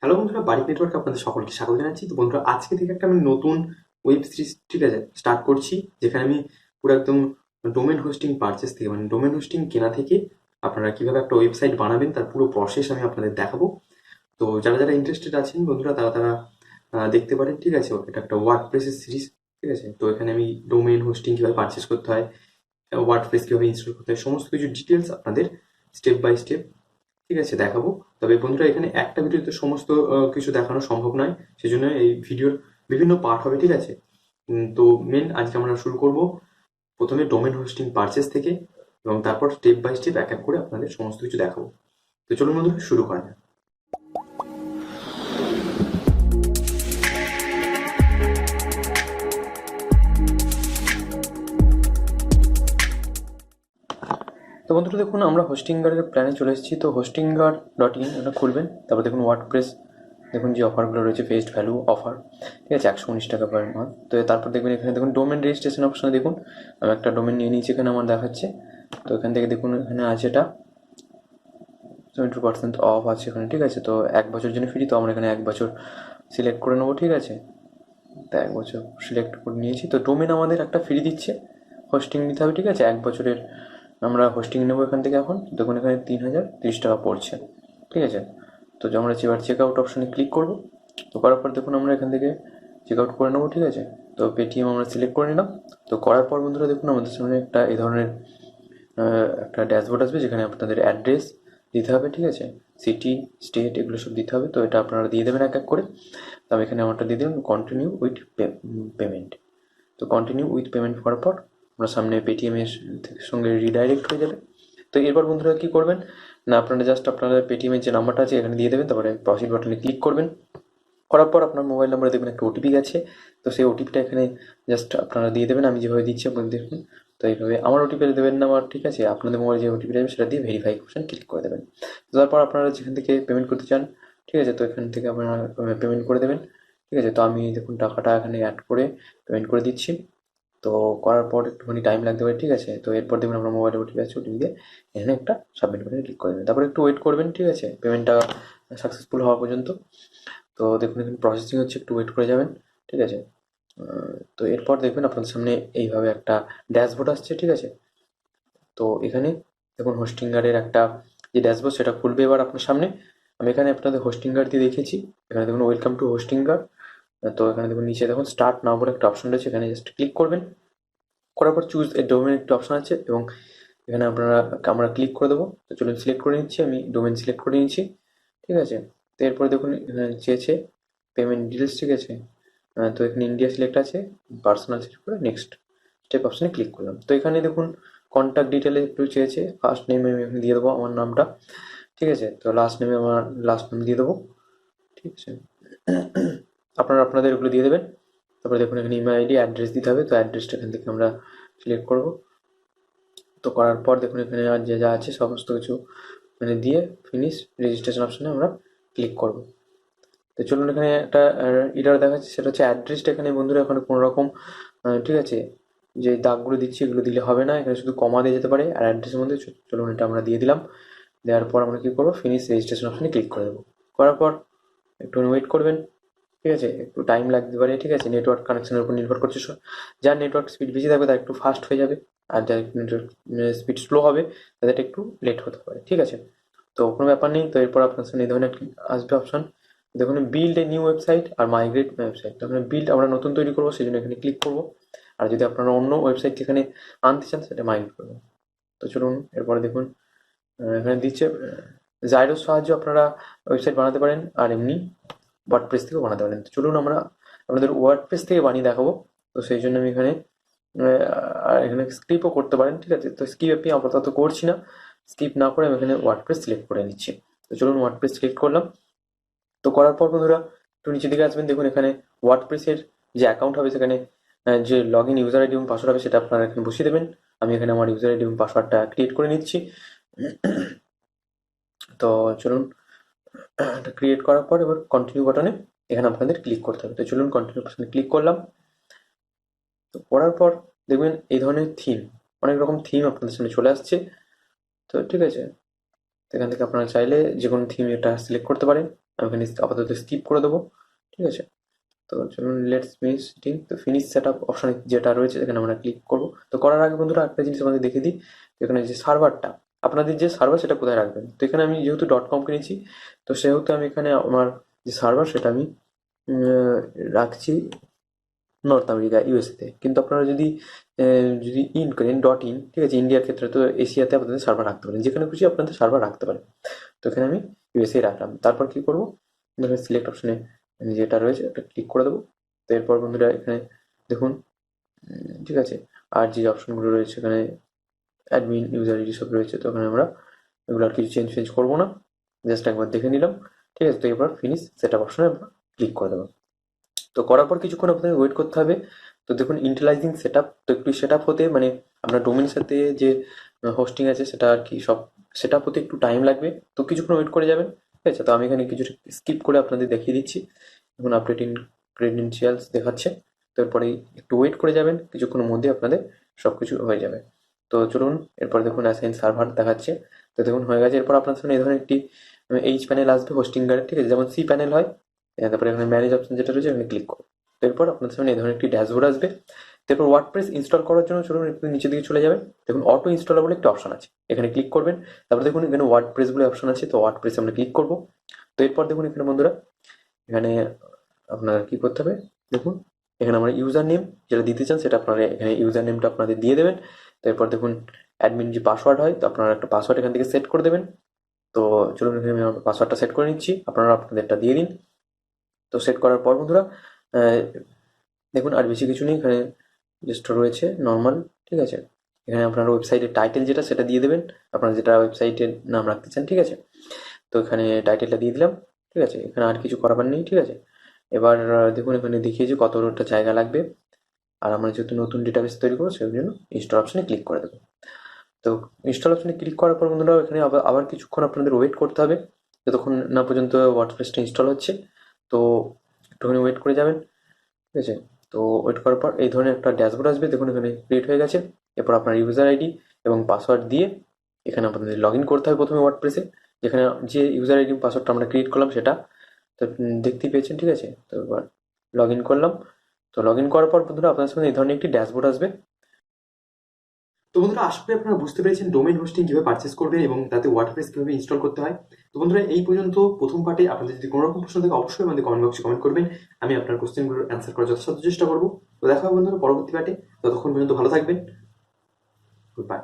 Hello বন্ধুরা, বারিক নেটওয়ার্কে আপনাদের সকলকে স্বাগত জানাচ্ছি। তো বন্ধুরা, আজকে থেকে একটা আমি নতুন ওয়েব সিরিজ, ঠিক আছে, স্টার্ট করছি, যেখানে আমি পুরো একদম ডোমেন হোস্টিং পারচেস থেকে, মানে ডোমেন হোস্টিং কেনা থেকে আপনারা কিভাবে একটা ওয়েবসাইট বানাবেন তার পুরো প্রসেস আমি আপনাদের দেখাবো। তো যারা যারা ইন্টারেস্টেড আছেন বন্ধুরা, তারা তারা দেখতে পারেন, ঠিক আছে। এটা একটা ওয়ার্ডপ্রেসের সিরিজ, ঠিক আছে। তো এখানে আমি ডোমেন হোস্টিং কীভাবে পারচেস করতে হয়, ওয়ার্ডপ্রেস কীভাবে ইনস্টল করতে হয়, সমস্ত কিছু ডিটেলস আপনাদের স্টেপ বাই স্টেপ, ঠিক আছে, দেখাবো। তবে বন্ধুরা, এখানে একটা ভিডিওতে সমস্ত কিছু দেখানো সম্ভব নয়, সেজন্য এই ভিডিওর বিভিন্ন পার্ট হবে, ঠিক আছে। তো মেন আজকে আমরা শুরু করব প্রথমে ডোমেন হোস্টিং পারচেস থেকে, এবং তারপর স্টেপ বাই স্টেপ এক এক করে আপনাদের সমস্ত কিছু দেখাবো। তো চলুন বন্ধুরা, শুরু করা যাক। তো বন্ধুরা দেখুন, আমরা হোস্টিংগারের প্ল্যানে চলে এসেছি। তো হোস্টিংগার.in এটা খুলবেন, তারপর দেখুন ওয়ার্ডপ্রেস, দেখুন যে অফারগুলো রয়েছে, ফেস্ট ভ্যালু অফার, ঠিক আছে, 119 টাকা পার মান্থ। তো তারপর দেখবেন এখানে দেখুন ডোমেন রেজিস্ট্রেশন অপশানে দেখুন আমি একটা ডোমেন নিয়ে নিয়েছি, এখানে আমার দেখাচ্ছে। তো এখান থেকে দেখুন এখানে আছে এটা 70% অফ আছে এখানে, ঠিক আছে। তো 1 বছর জন্য ফ্রি, তো আমরা এখানে 1 বছর সিলেক্ট করে নেবো, ঠিক আছে। তো 1 বছর সিলেক্ট করে নিয়েছি। তো ডোমেন আমাদের একটা ফ্রি দিচ্ছে, হোস্টিং নিতে হবে, ঠিক আছে। 1 বছরের আমরা হোস্টিং নেবো এখান থেকে। এখন দেখুন এখানে 3030 টাকা পড়ছে, ঠিক আছে। তো আমরা এবার চেক আউট অপশানে ক্লিক করবো। তো করার পর দেখুন আমরা এখান থেকে চেক আউট করে নেবো, ঠিক আছে। তো পেটিএম আমরা সিলেক্ট করে নিলাম। তো করার পর বন্ধুরা দেখুন আমাদের সামনে একটা এই ধরনের একটা ড্যাশবোর্ড আসবে, যেখানে আপনাদের অ্যাড্রেস দিতে হবে, ঠিক আছে, সিটি, স্টেট, এগুলো সব দিতে হবে। তো এটা আপনারা দিয়ে দেবেন এক এক করে। তো আমি এখানে আমারটা দিয়ে দিলাম কন্টিনিউ উইথ পেমেন্ট। তো কন্টিনিউ উইথ পেমেন্ট করার পর আপনার সামনে পেটিএমের সঙ্গে রিডাইরেক্ট হয়ে যাবে। তো এরপর বন্ধুরা কী করবেন না, আপনারা জাস্ট আপনাদের পেটিএমের যে নাম্বারটা আছে এখানে দিয়ে দেবেন, তারপরে প্রসিড বাটনে ক্লিক করবেন। করার পর আপনার মোবাইল নাম্বারে দেখবেন একটা ওটিপি গেছে। তো সেই ওটিপিটা এখানে জাস্ট আপনারা দিয়ে দেবেন, আমি যেভাবে দিচ্ছি আপনারা দেখুন। তো এইভাবে আমার ওটিপি দেবেন না আমার, ঠিক আছে, আপনাদের মোবাইলে যে ওটিপি যাবে সেটা দিয়ে ভেরিফাই অপশন ক্লিক করে দেবেন। তো তারপর আপনারা যেখান থেকে পেমেন্ট করতে চান, ঠিক আছে, তো এখান থেকে আপনারা পেমেন্ট করে দেবেন, ঠিক আছে। তো আমি দেখুন টাকাটা এখানে অ্যাড করে পেমেন্ট করে দিচ্ছি। তো করার পর একটুখানি টাইম লাগতে পারে, ঠিক আছে। তো এরপর দেখবেন আপনার মোবাইলে ওটিপি আছে, ওটিপি দিয়ে এখানে একটা সাবমিট বাটনে ক্লিক করে দেবেন। তারপর একটু ওয়েট করবেন, ঠিক আছে, পেমেন্টটা সাকসেসফুল হওয়া পর্যন্ত। তো দেখুন এখানে প্রসেসিং হচ্ছে, একটু ওয়েট করে যাবেন, ঠিক আছে। তো এরপর দেখবেন আপনাদের সামনে এইভাবে একটা ড্যাশবোর্ড আসছে, ঠিক আছে। তো এখানে দেখুন হোস্টিংগারের একটা যে ড্যাশবোর্ড সেটা খুলবে এবার আপনার সামনে। আমি এখানে আপনাদের হোস্টিংগার দিয়ে দেখেছি। এখানে দেখুন ওয়েলকাম টু হোস্টিংগার। তো এখানে দেখুন নিচে দেখুন স্টার্ট নাও বলে একটা অপশন রয়েছে, এখানে জাস্ট ক্লিক করবেন। করার পর চুজ এ ডোমেন একটা অপশন আছে, এবং এখানে আমরা ক্লিক করে দেবো। তো চলুন সিলেক্ট করে নিচ্ছি, আমি ডোমেন সিলেক্ট করে নিচ্ছি, ঠিক আছে। তো এরপরে দেখুন এখানে চেয়েছে পেমেন্ট ডিটেলস, ঠিক আছে। তো এখানে ইন্ডিয়া সিলেক্ট আছে, পার্সোনাল সিলেক্ট করে নেক্সট স্টেপ অপশানে ক্লিক করলাম। তো এখানে দেখুন কন্ট্যাক্ট ডিটেলে একটু চেয়েছে, ফার্স্ট নেম আমি এখানে দিয়ে দেবো আমার নামটা, ঠিক আছে। তো লাস্ট নেমে আমার লাস্ট নেম দিয়ে দেবো, ঠিক আছে। আপনারা আপনাদের এগুলো দিয়ে দেবেন। তারপরে দেখুন এখানে ইমেল আইডি, অ্যাড্রেস দিতে হবে। তো অ্যাড্রেসটা এখান থেকে আমরা সিলেক্ট করবো। তো করার পর দেখুন এখানে আর যে যা আছে সমস্ত কিছু মানে দিয়ে ফিনিশ রেজিস্ট্রেশন অপশানে আমরা ক্লিক করব। তো চলুন, এখানে একটা এরর দেখাচ্ছে, সেটা হচ্ছে অ্যাড্রেসটা এখানে বন্ধুরা এখানে কোনো রকম, ঠিক আছে, যে দাগগুলো দিচ্ছি এগুলো দিলে হবে না, এখানে শুধু কমা দিয়ে যেতে পারে। আর অ্যাড্রেসের মধ্যে চলুন এটা আমরা দিয়ে দিলাম। দেওয়ার পর আমরা কী করবো, ফিনিশ রেজিস্ট্রেশন অপশানে ক্লিক করে দেবো। করার পর একটু ওয়েট করবেন, ঠিক আছে, একটু টাইম লাগতে পারে, ঠিক আছে, নেটওয়ার্ক কানেকশনের উপর নির্ভর করছে। যার নেটওয়ার্ক স্পিড বেশি থাকবে তার একটু ফাস্ট হয়ে যাবে, আর যার নেটওয়ার্ক স্পিড স্লো হবে তাদের একটু লেট হতে পারে, ঠিক আছে। তো কোনো ব্যাপার নেই। তো এরপর আপনার সামনে এই ধরনের আসবে অপশন, দেখুন বিল্ড এ নিউ ওয়েবসাইট আর মাইগ্রেট ওয়েবসাইট। তো আমরা বিল্ড আমরা নতুন তৈরি করবো, সেই জন্য এখানে ক্লিক করবো। আর যদি আপনারা অন্য ওয়েবসাইটকে এখানে আনতে চান সেটা মাইগ্রেট করবেন। তো চলুন এরপরে দেখুন এখানে দিচ্ছে জাইরোর সাহায্যে আপনারা ওয়েবসাইট বানাতে পারেন, আর এমনি ওয়ার্ডপ্রেস থেকেও বানাতে পারেন। তো চলুন আমরা আপনাদের ওয়ার্ডপ্রেস থেকে বানিয়ে দেখাবো। তো সেই জন্য আমি এখানে এখানে স্কিপও করতে পারেন, ঠিক আছে। তো স্কিপ আমি আপাতত করছি না, স্কিপ না করে আমি এখানে ওয়ার্ডপ্রেস সিলেক্ট করে নিচ্ছি। তো চলুন ওয়ার্ডপ্রেস সিলেক্ট করলাম। তো করার পর বন্ধুরা একটু নিচের দিকে আসবেন, দেখুন এখানে ওয়ার্ডপ্রেসের যে অ্যাকাউন্ট হবে সেখানে যে লগ ইন ইউজার আইডি এবং পাসওয়ার্ড হবে সেটা আপনারা এখানে বসিয়ে দেবেন। আমি এখানে আমার ইউজার আইডি এবং পাসওয়ার্ডটা ক্রিয়েট করে নিচ্ছি। তো চলুন এটা ক্রিয়েট করার পর এবার কন্টিনিউ বাটনে এখানে আপনাদের ক্লিক করতে হবে। তো চলুন কন্টিনিউ বাটনে ক্লিক করলাম। তো করার পর দেখবেন এই ধরনের থিম, অনেক রকম থিম আপনাদের সামনে চলে আসছে। তো ঠিক আছে, এখান থেকে আপনারা চাইলে যে কোনো থিম এটা সিলেক্ট করতে পারেন। আমি এখানে আপাতত স্কিপ করে দেবো, ঠিক আছে। তো চলুন লেটস ফিনিশ সেটিং। তো ফিনিশ সেট আপ অপশান যেটা রয়েছে এখানে আমরা ক্লিক করবো। তো করার আগে বন্ধুরা একটা জিনিস আমাদের দেখে দিই, এখানে যে সার্ভারটা, আপনাদের যে সার্ভার সেটা কোথায় রাখবেন। তো এখানে আমি যেহেতু .com কিনেছি, তো সেহেতু আমি এখানে আমার যে সার্ভার সেটা আমি রাখছি নর্থ আমেরিকা ইউএসএতে। কিন্তু আপনারা যদি যদি ইন করেন .in, ঠিক আছে, ইন্ডিয়ার ক্ষেত্রে তো এশিয়াতে আপনাদের সার্ভার রাখতে পারেন, যেখানে খুশি আপনাদের সার্ভার রাখতে পারেন। তো এখানে আমি ইউএসএ রাখলাম। তারপর কি করবো, এখানে সিলেক্ট অপশনে যেটা রয়েছে ওটা ক্লিক করে দেবো। তো এরপর বন্ধুরা এখানে দেখুন, ঠিক আছে, আর যে অপশনগুলো রয়েছে এখানে অ্যাডমিন ইউজার আইডি সব রয়েছে। তো এখানে আমরা এগুলো আর কিছু চেঞ্জ করবো না, জাস্ট একবার দেখে নিলাম, ঠিক আছে। তো এবার ফিনিশ সেট আপ অপশনে আমরা ক্লিক করে দেবো। তো করার পর কিছুক্ষণ আপনাদের ওয়েট করতে হবে। তো দেখুন ইন্টারলাইজিং সেট আপ, তো একটু সেট আপ হতে মানে আপনার ডোমেনের সাথে যে হোস্টিং আছে সেটা আর কি সব সেট আপ হতে একটু টাইম লাগবে। তো কিছুক্ষণ ওয়েট করে যাবেন, ঠিক আছে। তো আমি এখানে কিছু স্কিপ করে আপনাদের দেখিয়ে দিচ্ছি। এখন আপডেটিং ক্রেডেনশিয়ালস দেখাচ্ছে। তো এরপরে একটু ওয়েট করে যাবেন, কিছুক্ষণের মধ্যে আপনাদের সব কিছু হয়ে যাবে। তো চলুন এরপর দেখুন অ্যাসাইন সার্ভার দেখাচ্ছে। তো দেখুন হয়ে গেছে। এরপর আপনার সামনে এই ধরনের একটি এইচ প্যানেল আসবে হোস্টিং গার্ড, ঠিক আছে, যেমন সি প্যানেল হয়। তারপরে এখানে ম্যানেজ অপশন যেটা রয়েছে এখানে ক্লিক করুন। তো এরপর আপনার সামনে এই ধরনের একটি ড্যাশবোর্ড আসবে। তারপর ওয়ার্ডপ্রেস ইনস্টল করার জন্য চলুন একটু নিচের দিকে চলে যাবেন। দেখুন অটো ইনস্টলার বলে একটা অপশন আছে, এখানে ক্লিক করবেন। তারপর দেখুন এখানে ওয়ার্ডপ্রেস বলে অপশন আছে, তো ওয়ার্ডপ্রেস আমরা ক্লিক করবো। তো এরপর দেখুন এখানে বন্ধুরা এখানে আপনার কি করতে হবে, দেখুন এখানে আমরা ইউজার নেম যেটা দিতে চান সেটা আপনারা এখানে ইউজার নেমটা আপনাদের দিয়ে দেবেন। তারপর দেখুন অ্যাডমিন যে পাসওয়ার্ড হয়, তো আপনারা একটা পাসওয়ার্ড এখান থেকে সেট করে দেবেন। তো চলুন এখানে আমি আমার পাসওয়ার্ডটা সেট করে নিচ্ছি, আপনারা আপনাদেরটা দিয়ে দিন। তো সেট করার পর বন্ধুরা দেখুন আর বেশি কিছু নেই, এখানে জাস্ট রয়েছে নর্মাল, ঠিক আছে। এখানে আপনার ওয়েবসাইটের টাইটেল যেটা সেটা দিয়ে দেবেন, আপনারা যেটা ওয়েবসাইটের নাম রাখতে চান, ঠিক আছে। তো এখানে টাইটেলটা দিয়ে দিলাম, ঠিক আছে। এখানে আর কিছু করাবার নেই, ঠিক আছে। এবার দেখুন এখানে দেখিয়েছি কতটা জায়গা লাগবে। আর আমরা যেহেতু নতুন ডেটাবেস তৈরি করবো সেই জন্য ইনস্টল অপশনে ক্লিক করে দেবো। তো ইনস্টল অপশনে ক্লিক করার পর বন্ধুরা এখানে আবার কিছুক্ষণ আপনাদের ওয়েট করতে হবে, যতক্ষণ না পর্যন্ত ওয়ার্ডপ্রেসটা ইনস্টল হচ্ছে। তো একটুখানি ওয়েট করে যাবেন, ঠিক আছে। তো ওয়েট করার পর এই ধরনের একটা ড্যাশবোর্ড আসবে, দেখুন এখানে ক্রিয়েট হয়ে গেছে। এরপর আপনার ইউজার আইডি এবং পাসওয়ার্ড দিয়ে এখানে আপনাদের লগ ইন করতে হবে প্রথমে ওয়ার্ডপ্রেসে, যেখানে যে ইউজার আইডি পাসওয়ার্ডটা আমরা ক্রিয়েট করলাম সেটা তো দেখতেই পেয়েছেন, ঠিক আছে। তো এবার লগ ইন করলাম। তো লগ ইন করার পর বন্ধুরা আপনার সামনে এই ধরনের একটি ড্যাশবোর্ড আসবে। তো বন্ধুরা আশা করি আপনারা বুঝতে পেরেছেন ডোমেইন হোস্টিং কিভাবে পারচেস করবেন এবং তাতে ওয়ার্ডপ্রেস কিভাবে ইনস্টল করতে হয়। তো বন্ধুরা এই পর্যন্ত প্রথম পার্টে আপনাদের যদি কোনো রকম প্রশ্ন থাকে অবশ্যই আমাদের কমেন্ট বক্সে কমেন্ট করবেন, আমি আপনার কোশ্চেনগুলোর অ্যান্সার করার যথাসাধ্য চেষ্টা করবো। তো দেখা হবে বন্ধুরা পরবর্তী পার্টে, ততক্ষণ পর্যন্ত ভালো থাকবেন, গুড বাই।